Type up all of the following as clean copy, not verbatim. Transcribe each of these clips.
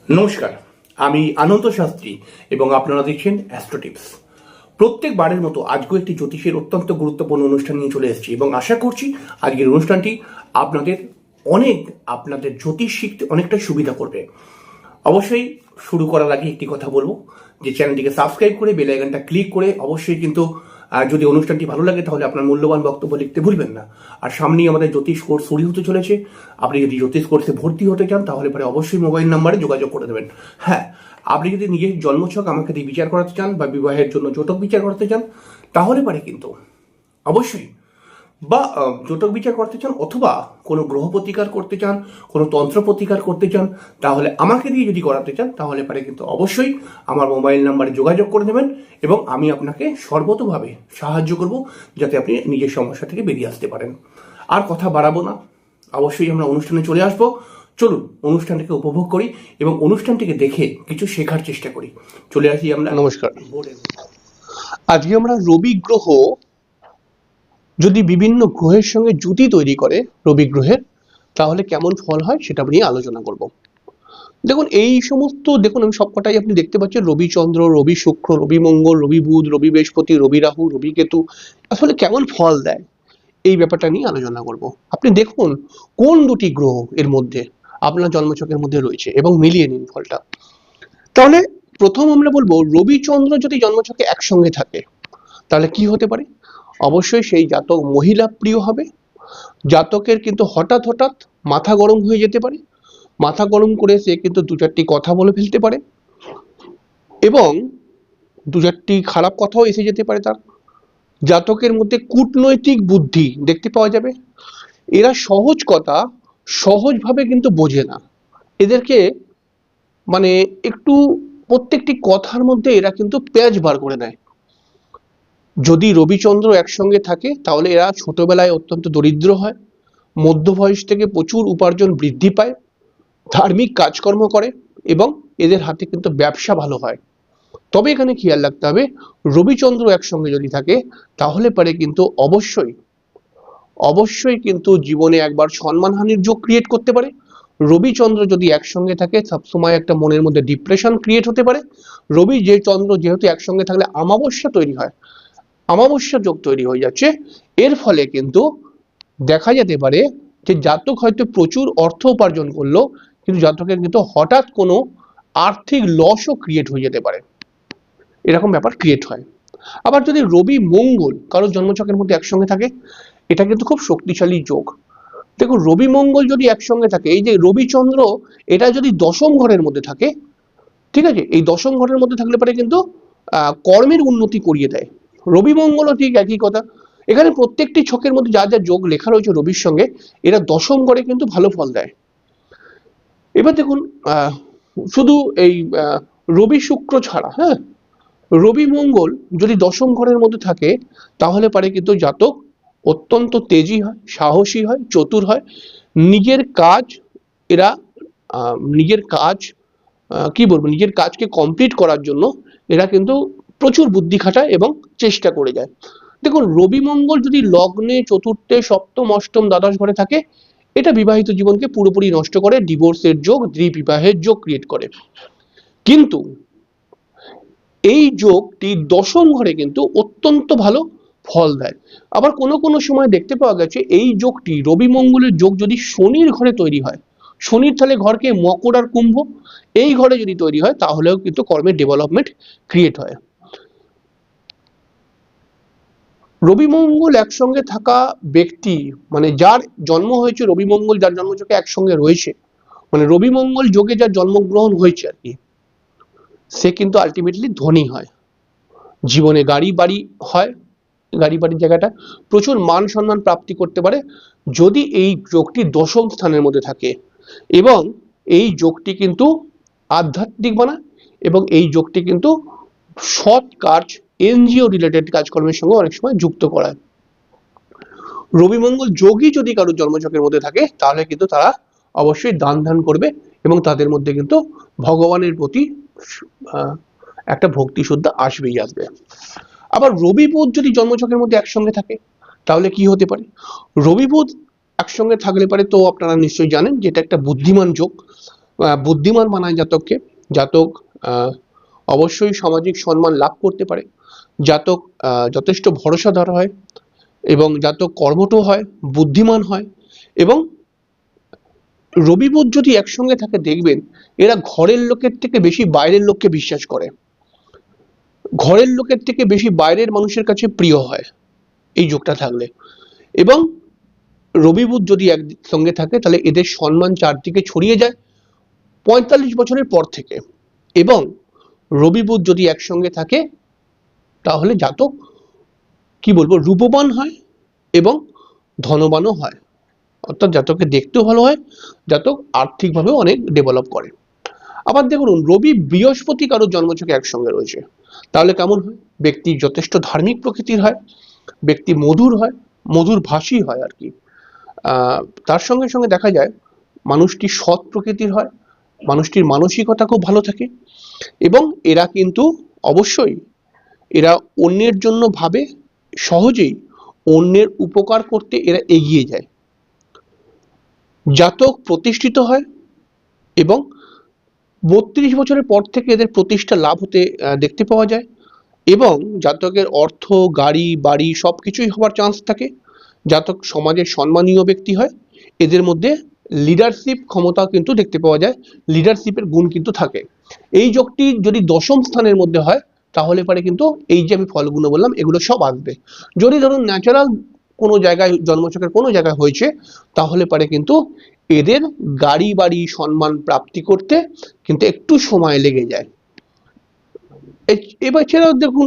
নমস্কার, আমি আনন্দ শাস্ত্রী এবং আপনারা দেখছেন অ্যাস্ট্রো টিপস। প্রত্যেকবারের মতো আজকেও একটি জ্যোতিষের অত্যন্ত গুরুত্বপূর্ণ অনুষ্ঠান নিয়ে চলে এসেছি এবং আশা করছি আজকের অনুষ্ঠানটি আপনাদের জ্যোতিষ শিখতে অনেকটা সুবিধা করবে। অবশ্যই শুরু করার আগে একটি কথা বলবো যে চ্যানেলটিকে সাবস্ক্রাইব করে বেল আইকনটা ক্লিক করে অবশ্যই কিন্তু যদি অনুষ্ঠানটি ভালো লাগে তাহলে আপনার মূল্যবান বক্তব্য লিখতে ভুলবেন না। আর সামনেই আমাদের জ্যোতিষ কোর্স শুরু হতে চলেছে। আপনি যদি জ্যোতিষ কোর্সে ভর্তি হতে চান তাহলে পরে অবশ্যই মোবাইল নাম্বারে যোগাযোগ করে দেবেন। হ্যাঁ, আপনি যদি নিজের জন্মছক আমাকে দিয়ে বিচার করাতে চান বা বিবাহের জন্য জটক বিচার করতে চান তাহলে পারে কিন্তু অবশ্যই বা জটক বিচার করতে চান অথবা কোনো গ্রহ প্রতিকার করতে চান, কোনো তন্ত্র প্রতিকার করতে চান, তাহলে আমাকে দিয়ে যদি করাতে চান তাহলে পারে কিন্তু অবশ্যই আমার মোবাইল নাম্বারে যোগাযোগ করে নেবেন এবং আমি আপনাকে সর্বতোভাবে সাহায্য করব যাতে আপনি নিজের সমস্যা থেকে বেরিয়ে আসতে পারেন। আর কথা বাড়াবো না, অবশ্যই আমরা অনুষ্ঠানে চলে আসবো। চলুন অনুষ্ঠানটিকে উপভোগ করি এবং অনুষ্ঠানটিকে দেখে কিছু শেখার চেষ্টা করি। চলে আসি আমরা। নমস্কার। আজকে আমরা রবি গ্রহ যদি বিভিন্ন গ্রহের সঙ্গে জুতি তৈরি করে রবি গ্রহের তাহলে কেমন ফল হয় সেটা নিয়ে আলোচনা করব। দেখুন এই সমস্ত আমি সবকটাই আপনি দেখতে পাচ্ছেন রবি চন্দ্র, রবি শুক্র, রবি মঙ্গল, রবি বুধ, রবি বৃহস্পতি, রবি রাহু, রবি কেতু আসলে কেমন ফল দেয় এই ব্যাপারটা নিয়ে আলোচনা করব। আপনি দেখুন কোন দুটি গ্রহ এর মধ্যে আপনার জন্মছকের মধ্যে রয়েছে এবং মিলিয়ে নিন ফলটা। তাহলে প্রথম আমরা বলবো রবি চন্দ্র যদি জন্মছকে একসঙ্গে থাকে তাহলে কি হতে পারে। অবশ্যই সেই জাতক মহিলা প্রিয় হবে। জাতকের কিন্তু হঠাৎ হঠাৎ মাথা গরম হয়ে যেতে পারে, মাথা গরম করে সে কিন্তু দু চারটি কথা বলে ফেলতে পারে এবং দু চারটি খারাপ কথাও এসে যেতে পারে তার। জাতকের মধ্যে কূটনৈতিক বুদ্ধি দেখতে পাওয়া যাবে। এরা সহজ কথা সহজভাবে কিন্তু বোঝে না, এদেরকে মানে একটু প্রত্যেকটি কথার মধ্যে এরা কিন্তু পেঁচ বার করে নেয়। যদি রবিচন্দ্র একসঙ্গে থাকে তাহলে এরা ছোটবেলায় অত্যন্ত দরিদ্র হয়, মধ্য বয়স থেকে প্রচুর উপার্জন বৃদ্ধি পায়, ধার্মিক কাজকর্ম করে এবং এদের হাতে কিন্তু ব্যবসা ভালো হয়। তবে এখানে খেয়াল রাখতে হবে রবিচন্দ্র একসঙ্গে যদি থাকে তাহলে পারে কিন্তু অবশ্যই কিন্তু জীবনে একবার সম্মানহানির যোগ ক্রিয়েট করতে পারে। রবিচন্দ্র যদি একসঙ্গে থাকে সবসময় একটা মনের মধ্যে ডিপ্রেশন ক্রিয়েট হতে পারে। রবি যে চন্দ্র যেহেতু একসঙ্গে থাকলে অমাবস্যা তৈরি হয়, অমাবস্যা যোগ তৈরি হয়ে যাচ্ছে। এর ফলে কিন্তু দেখা যেতে পারে যে জাতক হয়তো প্রচুর অর্থ উপার্জন করলো কিন্তু জাতকের কিন্তু হঠাৎ কোনো আর্থিক লসও ক্রিয়েট হয়ে যেতে পারে, এরকম ব্যাপার ক্রিয়েট হয়। আবার যদি রবি মঙ্গল কারোর জন্মছকের মধ্যে একসঙ্গে থাকে এটা কিন্তু খুব শক্তিশালী যোগ। দেখুন রবি মঙ্গল যদি একসঙ্গে থাকে, এই যে রবিচন্দ্র এটা যদি দশম ঘরের মধ্যে থাকে, ঠিক আছে, এই দশম ঘরের মধ্যে থাকলে পারে কিন্তু কর্মের উন্নতি করিয়ে দেয়। রবি মঙ্গলও ঠিক একই কথা। এখানে প্রত্যেকটি ছকের মধ্যে যা যা যোগ লেখা রয়েছে রবির সঙ্গে এরা দশম ঘরে কিন্তু ভালো ফল দেয়। এবার দেখুন শুধু এই রবি শুক্র ছাড়া, হ্যাঁ, রবি মঙ্গল যদি দশম ঘরের মধ্যে থাকে তাহলে পারে কিন্তু জাতক অত্যন্ত তেজি হয়, সাহসী হয়, চতুর হয়। নিজের কাজ এরা নিজের কাজ কি বলবো নিজের কাজকে কমপ্লিট করার জন্য এরা কিন্তু প্রচুর বুদ্ধি খাটায় এবং চেষ্টা করে যায়। দেখুন রবি মঙ্গল যদি লগ্নে, চতুর্থে, সপ্তম, অষ্টম, দ্বাদশ ঘরে থাকে এটা বিবাহিত জীবনকে পুরোপুরি নষ্ট করে, ডিভোর্সের যোগ, দ্বিবিবাহের যোগ ক্রিয়েট করে। কিন্তু এই যোগটি দশম ঘরে কিন্তু অত্যন্ত ভালো ফল দেয়। আবার কোনো সময় দেখতে পাওয়া গেছে এই যোগটি রবি মঙ্গলের যোগ যদি শনির ঘরে তৈরি হয়, শনির তাহলে ঘরকে মকর আর কুম্ভ, এই ঘরে যদি তৈরি হয় তাহলেও কিন্তু কর্মের ডেভেলপমেন্ট ক্রিয়েট হয়। রবি মঙ্গল একসঙ্গে থাকা ব্যক্তি মানে যার জন্ম হয়েছে রবি মঙ্গল যার জন্মযোগে একসঙ্গে রয়েছে, মানে রবি মঙ্গল যোগে যার জন্মগ্রহণ হয়েছে আর কি, সে কিন্তু আলটিমেটলি ধনী হয়, জীবনে গাড়ি বাড়ি হয়, গাড়ি বাড়ির জায়গাটা প্রচুর মান সম্মান প্রাপ্তি করতে পারে যদি এই যোগটি দশম স্থানের মধ্যে থাকে। এবং এই যোগটি কিন্তু আধ্যাত্মিক বানায় এবং এই যোগটি কিন্তু সৎ কাজ, এনজিও রিলেটেড কাজকর্মের সঙ্গে অনেক সময় যুক্ত করায়। রবি মঙ্গল যোগই যদি কারোর জন্মছকের মধ্যে থাকে তাহলে কিন্তু তারা অবশ্যই দান ধ্যান করবে এবং তাদের মধ্যে কিন্তু ভগবানের প্রতি একটা ভক্তি শ্রদ্ধা আসবেই আসবে। আবার রবি বুধ যদি জন্মছকের মধ্যে একসঙ্গে থাকে তাহলে কি হতে পারে। রবি বুধ একসঙ্গে থাকলে পারে তো আপনারা নিশ্চয়ই জানেন যে এটা একটা বুদ্ধিমান যোগ। বুদ্ধিমান বানায় জাতককে। জাতক অবশ্যই সামাজিক সম্মান লাভ করতে পারে। জাতক যথেষ্ট ভরসাধর হয় এবং জাতক কর্মঠ হয়, বুদ্ধিমান হয়। এবং রবি বুধ যদি একসঙ্গে থাকে দেখবেন এরা ঘরের লোকের থেকে বেশি বাইরের লোককে বিশ্বাস করে, ঘরের লোকের থেকে বেশি বাইরের মানুষের কাছে প্রিয় হয় এই যোগটা থাকলে। এবং রবি বুধ যদি একসঙ্গে থাকে তাহলে এদের সম্মান চারদিকে ছড়িয়ে যায় 45 বছরের পর থেকে। এবং রবি বুধ যদি একসঙ্গে থাকে তাহলে জাতক কি বলবো রূপবান হয় এবং ধনবানও হয়, অর্থাৎ জাতককে দেখতেও ভালো হয়, জাতক আর্থিকভাবে অনেক ডেভেলপ করে। আবার দেখুন রবি বৃহস্পতি কারোর জন্মছকে একসঙ্গে রয়েছে তাহলে কেমন হয়? ব্যক্তি যথেষ্ট ধার্মিক প্রকৃতির হয়, ব্যক্তি মধুর হয়, মধুর ভাষী হয় আর কি। তার সঙ্গে সঙ্গে দেখা যায় মানুষটি সৎ প্রকৃতির হয়, মানুষটির মানসিকতা খুব ভালো থাকে। এবং এরা কিন্তু অবশ্যই এরা অন্যের জন্য ভাবে, সহজেই অন্যের উপকার করতে এরা এগিয়ে যায়। জাতক প্রতিষ্ঠিত হয় এবং 32 বছরের পর থেকে এদের প্রতিষ্ঠা লাভ হতে দেখতে পাওয়া যায়। এবং জাতকের অর্থ, গাড়ি, বাড়ি সবকিছুই হওয়ার চান্স থাকে। জাতক সমাজের সম্মানীয় ব্যক্তি হয়। এদের মধ্যে লিডারশিপ ক্ষমতা কিন্তু দেখতে পাওয়া যায়, লিডারশিপের গুণ কিন্তু থাকে। এই যোগটি যদি দশম স্থানের মধ্যে হয় তাহলে পরে কিন্তু এই যে আমি ফলগুলো বললাম এগুলো সব আসবে। যদি ধরুন ন্যাচারাল কোনো জায়গায় জন্মছকের কোনো জায়গায় হয়েছে তাহলে পরে কিন্তু এদের গাড়ি বাড়ি সম্মান প্রাপ্তি করতে কিন্তু একটু সময় লেগে যায়। এবার ছেড়াও দেখুন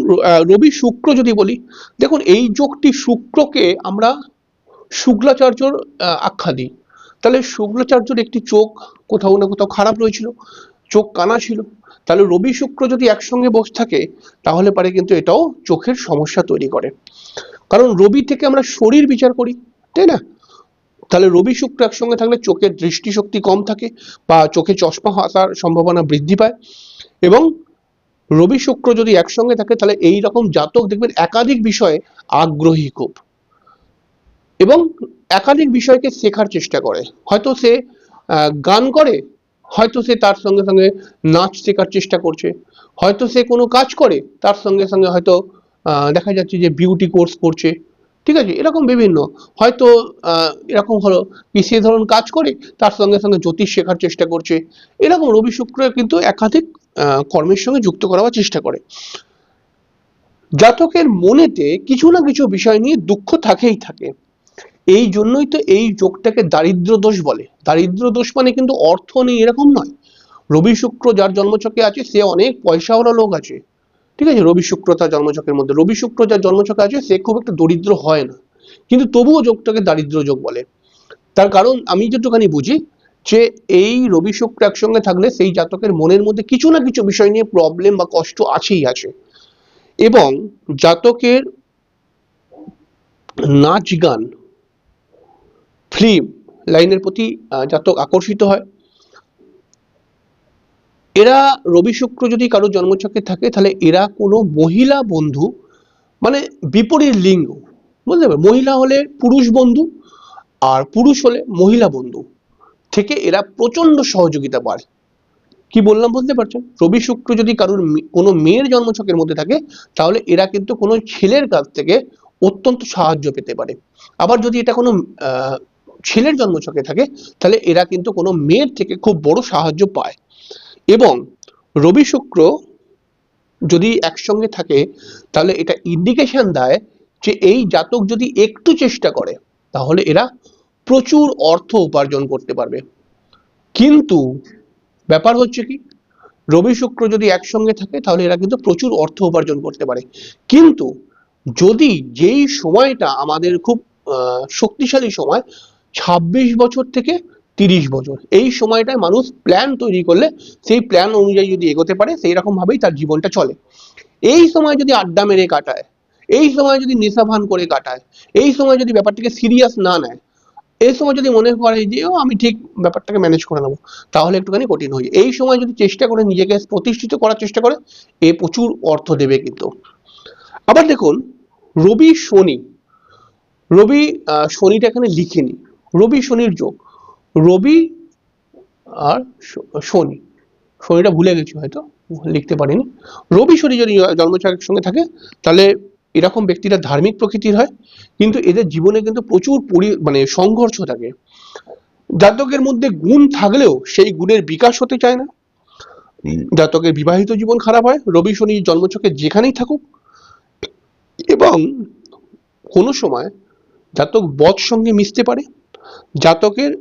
রবি শুক্র যদি বলি, দেখুন এই যোগটি শুক্রকে আমরা শুক্লাচার্যর আখ্যা দিই। তাহলে শুক্লাচার্যর একটি চোখ কোথাও না কোথাও খারাপ রয়েছিল, চোখ কানা ছিল। তাহলে রবি শুক্র যদি একসঙ্গে বসে থাকে তাহলে পারে কিন্তু এটাও চোখের সমস্যা তৈরি করে, কারণ রবি থেকে আমরা শরীর বিচার করি, তাই না? তাহলে রবি শুক্র একসঙ্গে থাকলে চোখের দৃষ্টিশক্তি কম থাকে বা চোখে চশমা আসার সম্ভাবনা বৃদ্ধি পায়। এবং রবি শুক্র যদি একসঙ্গে থাকে তাহলে এই রকম জাতক দেখবেন একাধিক বিষয়ে আগ্রহী খুব, এবং একাধিক বিষয়কে শেখার চেষ্টা করে। হয়তো সে গান করে, হয়তো সে তার সঙ্গে সঙ্গে নাচ শেখার চেষ্টা করছে, হয়তো সে কোনো কাজ করে তার সঙ্গে সঙ্গে হয়তো দেখা যাচ্ছে যে বিউটি কোর্স করছে, ঠিক আছে? এরকম বিভিন্ন হয়তো এরকম হলো কি সে ধরুন কাজ করে তার সঙ্গে সঙ্গে জ্যোতিষ শেখার চেষ্টা করছে। এরকম রবি শুক্র কিন্তু একাধিক কর্মের সঙ্গে যুক্ত করার চেষ্টা করে। জাতকের মনেতে কিছু না কিছু বিষয় নিয়ে দুঃখ থাকেই থাকে। এই জন্যই তো এই যোগটাকে দারিদ্র দোষ বলে। দারিদ্র দোষ মানে কিন্তু অর্থ নেই এরকম নয়। রবি শুক্র যার জন্মছকে আছে সে অনেক পয়সাওয়ালা লোক আছে, ঠিক আছে? রবি শুক্র তার জন্মছকের মধ্যে, রবি শুক্র যার জন্মছকে আছে সে খুব একটা দরিদ্র হয় না, কিন্তু তবুও যোগটাকে দারিদ্র যোগ বলে। তার কারণ আমি যেটুখানি বুঝি যে এই রবি শুক্র একসঙ্গে থাকলে সেই জাতকের মনের মধ্যে কিছু না কিছু বিষয় নিয়ে প্রবলেম বা কষ্ট আছেই আছে। এবং জাতকের নাচ গান ফিল্ম লাইনের প্রতি জাতক আকর্ষিত হয়। এরা রবি শুক্র যদি কারো জন্মছকে থাকে তাহলে এরা কোনো মহিলা বন্ধু মানে বিপরীত লিঙ্গ, বুঝতে পারবে, মহিলা হলে পুরুষ বন্ধু আর পুরুষ হলে মহিলা বন্ধু থেকে এরা প্রচন্ড সহযোগিতা পায়। কি বললাম বুঝতে পারছেন? রবি শুক্র যদি কারোর কোনো মেয়ের জন্মছকের মধ্যে থাকে তাহলে এরা কিন্তু কোনো ছেলের কাছ থেকে অত্যন্ত সাহায্য পেতে পারে। আবার যদি এটা কোনো ছেলের জন্মছকে থাকে তাহলে এরা কিন্তু কোনো মেয়ের থেকে খুব বড় সাহায্য পায়। এবং রবি শুক্র যদি একসঙ্গে থাকে তাহলে এটা ইন্ডিকেশন দেয় যে এই জাতক যদি একটু চেষ্টা করে তাহলে এরা প্রচুর অর্থ উপার্জন করতে পারবে। কিন্তু ব্যাপার হচ্ছে কি, রবি শুক্র যদি একসঙ্গে থাকে তাহলে এরা কিন্তু প্রচুর অর্থ উপার্জন করতে পারে, কিন্তু যদি যেই সময়টা আমাদের খুব শক্তিশালী সময় 26 বছর থেকে 30 বছর, এই সময়টায় মানুষ প্ল্যান তৈরি করলে সেই প্ল্যান অনুযায়ী যদি এগোতে পারে সেই রকম ভাবেই তার জীবনটা চলে। এই সময় যদি আড্ডা মেরে কাটায়, এই সময় যদি নেশা ভান করে কাটায়, এই সময় যদি ব্যাপারটাকে সিরিয়াস না নেয়, এই সময় যদি মনে করে যে ও আমি ঠিক ব্যাপারটাকে ম্যানেজ করে নেবো, তাহলে একটুখানি কঠিন হয়ে যায়। এই সময় যদি চেষ্টা করে নিজেকে প্রতিষ্ঠিত করার চেষ্টা করে এ প্রচুর অর্থ দেবে কিন্তু। আবার দেখুন রবি শনি, রবি শনিটা এখানে লিখিনি, রবি শনির যোগ। রবি আর শনি, শনিটা ভুলে গেছি হয়তো লিখতে পারিনি। রবি শনি যদি জন্মছকের সঙ্গে থাকে তাহলে এরকম ব্যক্তিরা ধার্মিক প্রকৃতির হয়, কিন্তু এদের জীবনে কিন্তু প্রচুর মানে সংঘর্ষ থাকে। জাতকের মধ্যে গুণ থাকলেও সেই গুণের বিকাশ হতে চায় না। জাতকের বিবাহিত জীবন খারাপ হয় রবি শনি জন্মছকে যেখানেই থাকুক, এবং কোনো সময় জাতক বদ সঙ্গে মিশতে পারে। জাতকের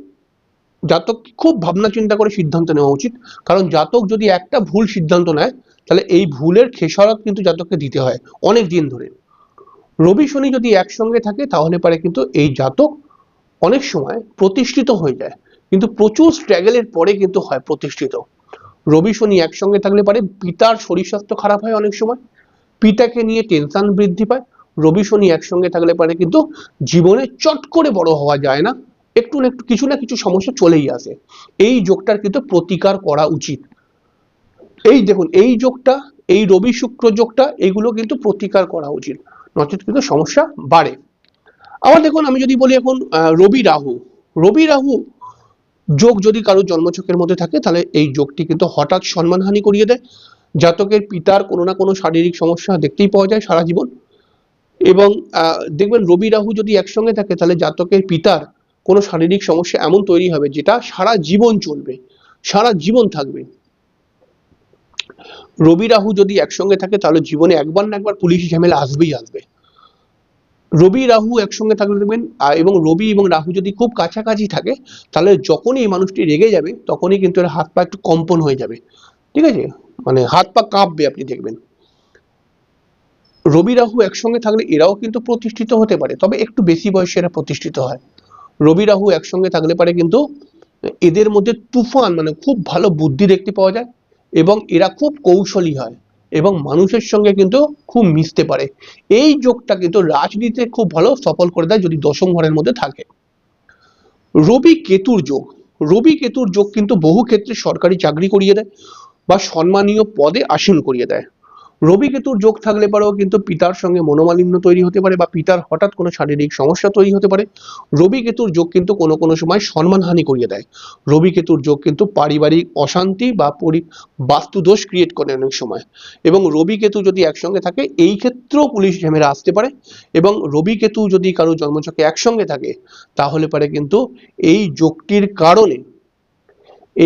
জাতক খুব ভাবনা চিন্তা করে সিদ্ধান্ত নেওয়া উচিত, কারণ জাতক যদি একটা ভুল সিদ্ধান্ত নেয় তাহলে এই ভুলের খেসারত কিন্তু জাতককে দিতে হয় অনেক দিন ধরে। রবি শনি যদি একসঙ্গে থাকে তাহলে পারে কিন্তু এই জাতক অনেক সময় প্রতিষ্ঠিত হয়ে যায়, কিন্তু প্রচুর স্ট্রাগলের পরে কিন্তু হয় প্রতিষ্ঠিত। রবি শনি একসঙ্গে থাকলে পারে পিতার শরীর স্বাস্থ্য খারাপ হয় অনেক সময়, পিতাকে নিয়ে টেনশন বৃদ্ধি পায়। রবি শনি একসঙ্গে থাকলে পারে কিন্তু জীবনে চট করে বড় হওয়া যায় না, একটু না একটু কিছু না কিছু সমস্যা চলেই আসে। এই যোগটার কিন্তু প্রতিকার করা উচিত। এই দেখুন এই যোগটা, এই রবি শুক্র যোগটা, এগুলো কিন্তু প্রতিকার করা উচিত, নচেত কিন্তু সমস্যা বাড়ে। আবার দেখুন আমি যদি বলি এখন রবি রাহু, রবি রাহু যোগ যদি কারো জন্মছকের মধ্যে থাকে তাহলে এই যোগটি কিন্তু হঠাৎ সম্মানহানি করিয়ে দেয়। জাতকের পিতার কোনো না কোনো শারীরিক সমস্যা দেখতেই পাওয়া যায় সারা জীবন। এবং দেখবেন রবি রাহু যদি একসঙ্গে থাকে তাহলে জাতকের পিতার কোনো শারীরিক সমস্যা এমন তৈরি হবে যেটা সারা জীবন চলবে, সারা জীবন থাকবে। রবি রাহু যদি একসঙ্গে থাকে তাহলে জীবনে একবার না একবার পুলিশ ঝামেলা আসবেই আসবে। রবি রাহু একসঙ্গে থাকলে দেখবেন, এবং রবি এবং রাহু যদি খুব কাছাকাছি থাকে তাহলে যখনই এই মানুষটি রেগে যাবে তখনই কিন্তু এর হাত পা একটু কম্পন হয়ে যাবে, ঠিক আছে, মানে হাত পা কাঁপবে আপনি দেখবেন। রবি রাহু একসঙ্গে থাকলে এরাও কিন্তু প্রতিষ্ঠিত হতে পারে, তবে একটু বেশি বয়সে এরা প্রতিষ্ঠিত হয়। রবি রাহু একসঙ্গে থাকলে পারে কিন্তু এদের মধ্যে তুফান মানে খুব ভালো বুদ্ধি দেখতে পাওয়া যায়, এবং এরা খুব কৌশলী হয় এবং মানুষের সঙ্গে কিন্তু খুব মিশতে পারে। এই যোগটা কিন্তু রাজনীতিতে খুব ভালো সফল করে দেয় যদি দশম ঘরের মধ্যে থাকে। রবি কেতুর যোগ, রবি কেতুর যোগ কিন্তু বহু ক্ষেত্রে সরকারি চাকরি করিয়ে দেয় বা সম্মানীয় পদে আসীন করিয়ে দেয়। রবি কেতুর যোগ থাকলে পরেও কিন্তু পিতার সঙ্গে মনোমালিন্য তৈরি হতে পারে বা পিতার হঠাৎ কোনো শারীরিক সমস্যা তৈরি হতে পারে। রবি কেতুর যোগ কিন্তু কোনো কোনো সময় সম্মানহানি করিয়ে দেয়। রবি কেতুর যোগ কিন্তু পারিবারিক অশান্তি বা বাস্তুদোষ ক্রিয়েট করে অনেক সময়। এবং রবি কেতু যদি একসঙ্গে থাকে এই ক্ষেত্রেও পুলিশ ঝামেলা আসতে পারে। এবং রবি কেতু যদি কারো জন্মছকে একসঙ্গে থাকে তাহলে পারে কিন্তু এই যোগটির কারণে,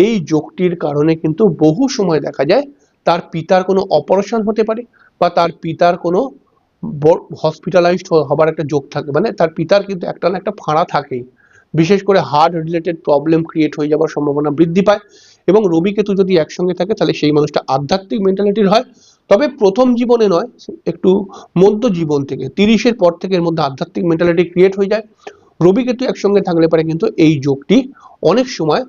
এই যোগটির কারণে কিন্তু বহু সময় দেখা যায় তার পিতার কোনো অপারেশন হতে পারে বা তার পিতার কোনো হসপিটালাইজড হবার একটা যোগ থাকে, মানে তার পিতার কিন্তু একটা না একটা ফাঁড়া থাকেই। বিশেষ করে হার্ট রিলেটেড প্রবলেম ক্রিয়েট হয়ে যাওয়ার সম্ভাবনা বৃদ্ধি পায়। এবং রবি কেতু যদি একসঙ্গে থাকে তাহলে সেই মানুষটা আধ্যাত্মিক মেন্টালিটির হয়, তবে প্রথম জীবনে নয়, একটু মধ্য জীবন থেকে 30-এর পর থেকে এর মধ্যে আধ্যাত্মিক মেন্টালিটি ক্রিয়েট হয়ে যায়। রবি কেতু একসঙ্গে থাকলে পারে কিন্তু এই যোগটি অনেক সময়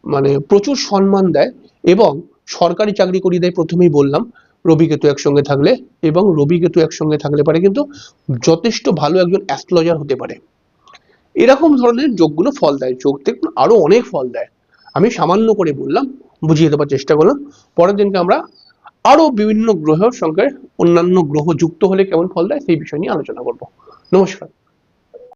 মানে প্রচুর সম্মান দেয় এবং সরকারি চাকরি করিয়ে দেয়, প্রথমেই বললাম রবি কেতু একসঙ্গে থাকলে। এবং রবি কেতু একসঙ্গে থাকলে পারে কিন্তু যথেষ্ট ভালো একজন অ্যাস্ট্রোলজার হতে পারে। এরকম ধরনের যোগগুলো ফল দেয়, যোগ থেকে আরো অনেক ফল দেয়, আমি সামান্য করে বললাম, বুঝিয়ে দেওয়ার চেষ্টা করলাম। পরের দিনকে আমরা আরো বিভিন্ন গ্রহের সঙ্গে অন্যান্য গ্রহ যুক্ত হলে কেমন ফল দেয় সেই বিষয় নিয়ে আলোচনা করব। নমস্কার।